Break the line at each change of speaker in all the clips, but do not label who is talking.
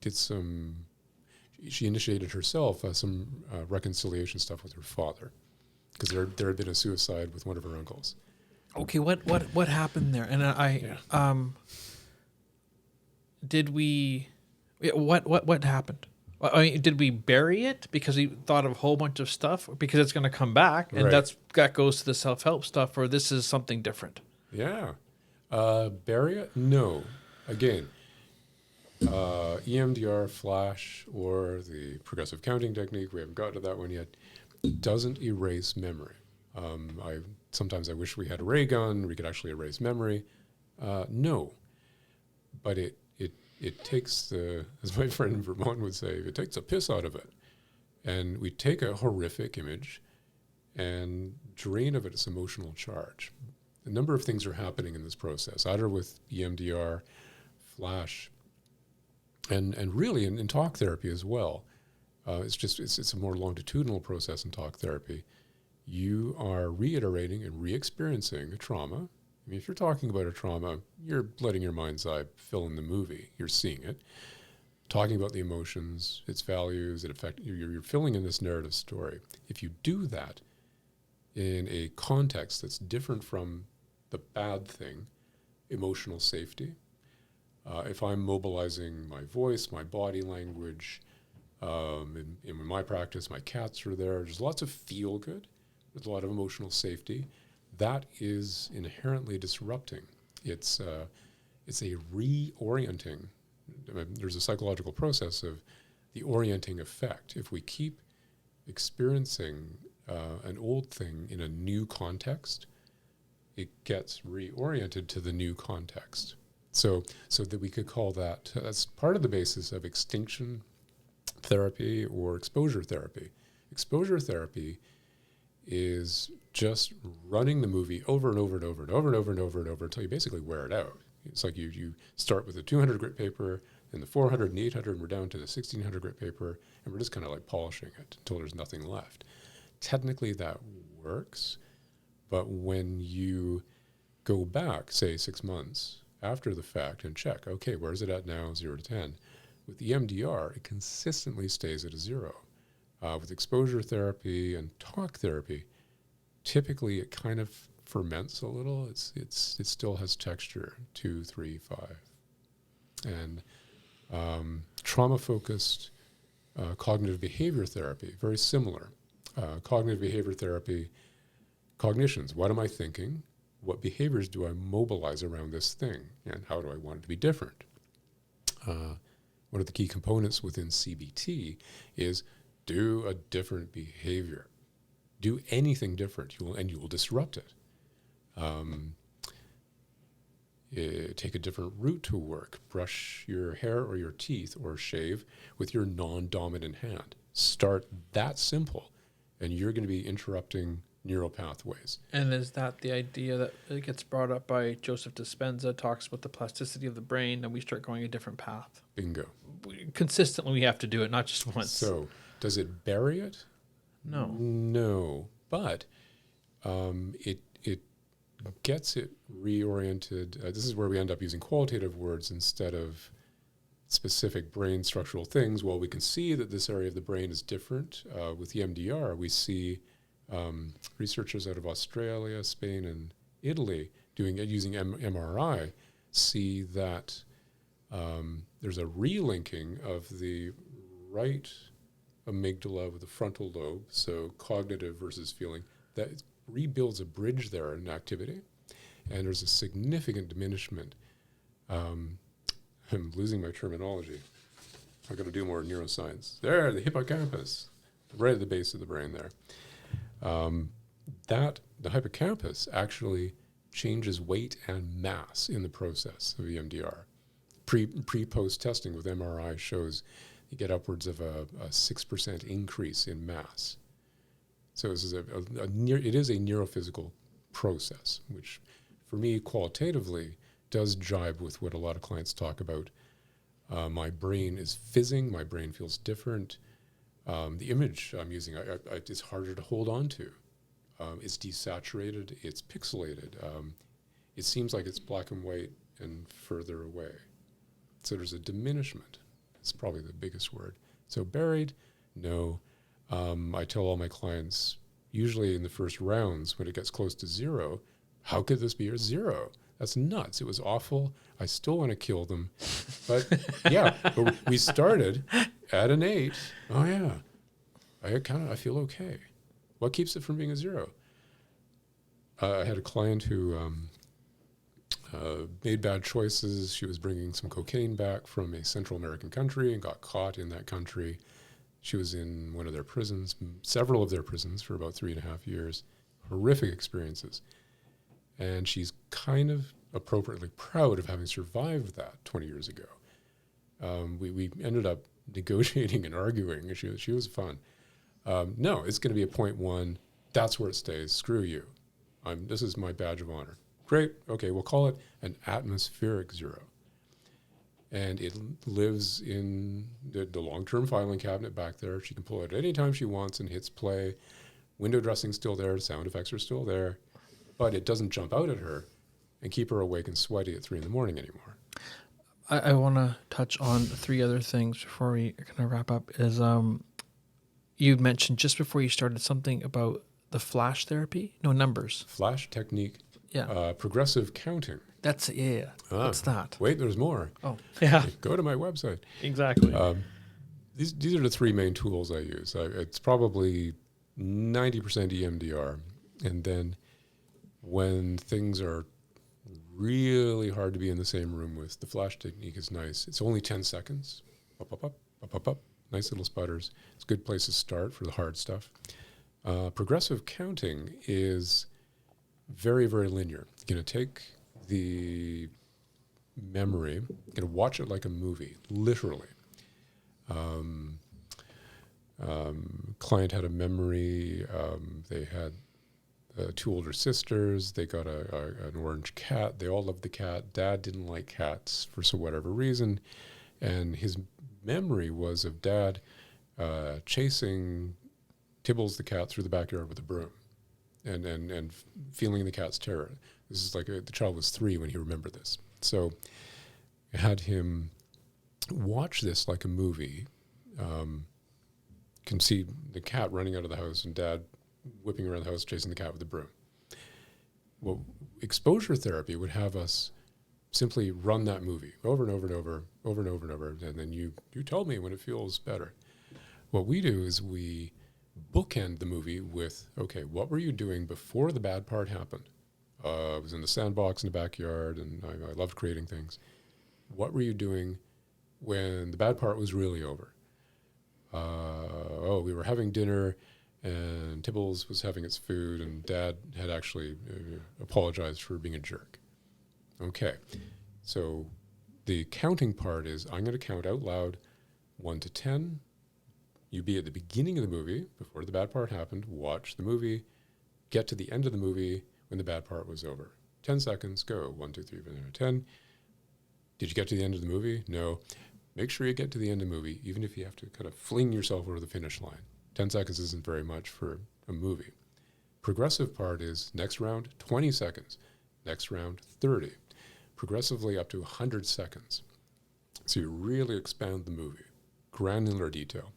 did she initiated herself some reconciliation stuff with her father, because there had been a suicide with one of her uncles.
Okay, what happened there? And did we? What happened? I mean, did we bury it because we thought of a whole bunch of stuff because it's going to come back, and
Right.
that goes to the self-help stuff, or this is something different?
Yeah. Bury it? No. Again, EMDR, flash, or the progressive counting technique, we haven't got to that one yet, doesn't erase memory. Sometimes I wish we had a ray gun, we could actually erase memory. No. But it takes as my friend in Vermont would say, it takes a piss out of it. And we take a horrific image and drain of its emotional charge. A number of things are happening in this process, either with EMDR, flash, and really in talk therapy as well. It's a more longitudinal process in talk therapy. You are reiterating and re-experiencing a trauma. I mean, if you're talking about a trauma, you're letting your mind's eye fill in the movie. You're seeing it, talking about the emotions, its values, you're filling in this narrative story. If you do that in a context that's different from the bad thing, emotional safety, if I'm mobilizing my voice, my body language, in my practice, my cats are there. There's lots of feel good. There's a lot of emotional safety. That is inherently disrupting. It's a reorienting. There's a psychological process of the orienting effect. If we keep experiencing an old thing in a new context, it gets reoriented to the new context. So that we could call that's part of the basis of extinction therapy or exposure therapy. Exposure therapy is just running the movie over and over and over and over and over and over and over until you basically wear it out. It's like you start with a 200 grit paper, then the 400 and 800, and we're down to the 1600 grit paper, and we're just kind of like polishing it until there's nothing left. Technically that works, but when you go back, say 6 months after the fact and check, okay, where's it at now, 0 to 10? With the EMDR, it consistently stays at a 0. With exposure therapy and talk therapy, typically it kind of ferments a little. It still has texture, 2, 3, 5. And trauma-focused cognitive behavior therapy, very similar. Cognitive behavior therapy, cognitions. What am I thinking? What behaviors do I mobilize around this thing? And how do I want it to be different? One of the key components within CBT is do a different behavior. Do anything different, you will disrupt it. Take a different route to work. Brush your hair or your teeth or shave with your non-dominant hand. Start that simple, and you're going to be interrupting neural pathways.
And is that the idea that it gets brought up by Joseph Dispenza, talks about the plasticity of the brain, and we start going a different path?
Bingo.
Consistently, we have to do it, not just once.
So, does it bury it?
No.
No, but it gets it reoriented. This is where we end up using qualitative words instead of specific brain structural things. Well, we can see that this area of the brain is different. With EMDR, we see researchers out of Australia, Spain, and Italy using MRI see that there's a relinking of the right amygdala with the frontal lobe, so cognitive versus feeling, that rebuilds a bridge there in activity, and there's a significant diminishment. I'm losing my terminology. I've got to do more neuroscience. There, the hippocampus, right at the base of the brain there. The hippocampus actually changes weight and mass in the process of EMDR. Pre-post testing with MRI shows you get upwards of a 6% increase in mass. So this is it is a neurophysical process, which for me qualitatively does jibe with what a lot of clients talk about. My brain is fizzing, my brain feels different. The image I'm using, it's harder to hold on to. It's desaturated, it's pixelated. It seems like it's black and white and further away. So there's a diminishment. It's probably the biggest word. So buried, no. I tell all my clients, usually in the first rounds, when it gets close to 0, how could this be a 0? That's nuts. It was awful. I still want to kill them. But yeah, but we started at an 8. Oh yeah, I feel okay. What keeps it from being a 0? I had a client who made bad choices. She was bringing some cocaine back from a Central American country and got caught in that country. She was in one of their prisons, several of their prisons, for about 3.5 years. Horrific experiences. And she's kind of appropriately proud of having survived that 20 years ago. We ended up negotiating and arguing. She was fun. No, it's going to be a 0.1. That's where it stays. Screw you. This is my badge of honor. Great. Okay, we'll call it an atmospheric 0. And it lives in the long-term filing cabinet back there. She can pull it anytime she wants and hits play. Window dressing's still there. Sound effects are still there. But it doesn't jump out at her and keep her awake and sweaty at 3 in the morning anymore.
I want to touch on 3 other things before we kind of wrap up. Is you mentioned just before you started something about the flash therapy? No, numbers.
Flash technique.
Yeah.
Progressive counting.
That's it. Yeah. What's that?
Wait, there's more.
Oh, yeah.
Go to my website.
Exactly.
These are the 3 main tools I use. It's probably 90% EMDR. And then when things are really hard to be in the same room with, the flash technique is nice. It's only 10 seconds. Up, up, up, up, up, up. Nice little sputters. It's a good place to start for the hard stuff. Progressive counting is very, very linear. You're going to take the memory, you're going to watch it like a movie, literally. Client had a memory. They had 2 older sisters. They got an orange cat. They all loved the cat. Dad didn't like cats for whatever reason. And his memory was of Dad chasing Tibbles the cat through the backyard with a broom and feeling the cat's terror. This is like the child was 3 when he remembered this. So I had him watch this like a movie. Can see the cat running out of the house and Dad whipping around the house chasing the cat with a broom. Well, exposure therapy would have us simply run that movie over and over and over, over and over and over, and then you tell me when it feels better. What we do is we bookend the movie with, okay, what were you doing before the bad part happened? I was in the sandbox in the backyard, and I loved creating things. What were you doing when the bad part was really over? We were having dinner, and Tibbles was having its food, and Dad had actually apologized for being a jerk. Okay, so the counting part is I'm going to count out loud 1 to 10. You be at the beginning of the movie, before the bad part happened, watch the movie, get to the end of the movie when the bad part was over. 10 seconds, go. 1, 2, 3, 4, 5, 10. Did you get to the end of the movie? No. Make sure you get to the end of the movie, even if you have to kind of fling yourself over the finish line. 10 seconds isn't very much for a movie. Progressive part is next round, 20 seconds. Next round, 30. Progressively up to 100 seconds. So you really expand the movie. Granular detail.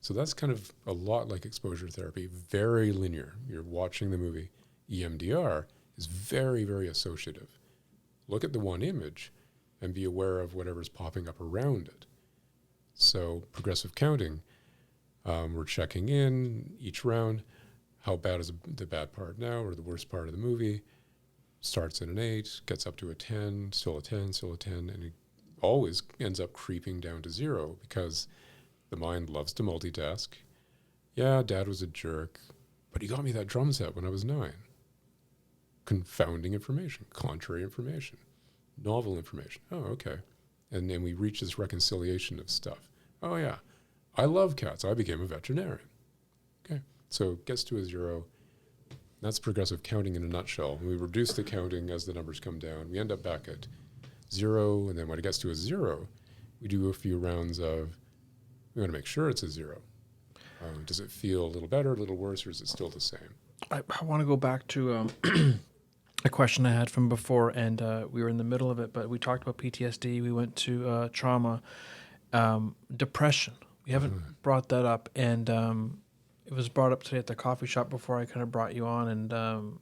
So that's kind of a lot like exposure therapy, very linear. You're watching the movie. EMDR is very, very associative. Look at the one image and be aware of whatever's popping up around it. So progressive counting, we're checking in each round. How bad is the bad part now, or the worst part of the movie? Starts at an 8, gets up to a 10, still a 10, still a 10, and it always ends up creeping down to 0 because the mind loves to multitask. Yeah, Dad was a jerk, but he got me that drum set when I was 9. Confounding information, contrary information, novel information. Oh, okay. And then we reach this reconciliation of stuff. Oh, yeah, I love cats. I became a veterinarian. Okay, so it gets to a 0. That's progressive counting in a nutshell. We reduce the counting as the numbers come down. We end up back at 0, and then when it gets to a 0, we do a few rounds of, we want to make sure it's a 0. Does it feel a little better, a little worse, or is it still the same?
I want to go back to a question I had from before, and we were in the middle of it, but we talked about PTSD. We went to trauma, Depression. We haven't brought that up, and it was brought up today at the coffee shop before I kind of brought you on, and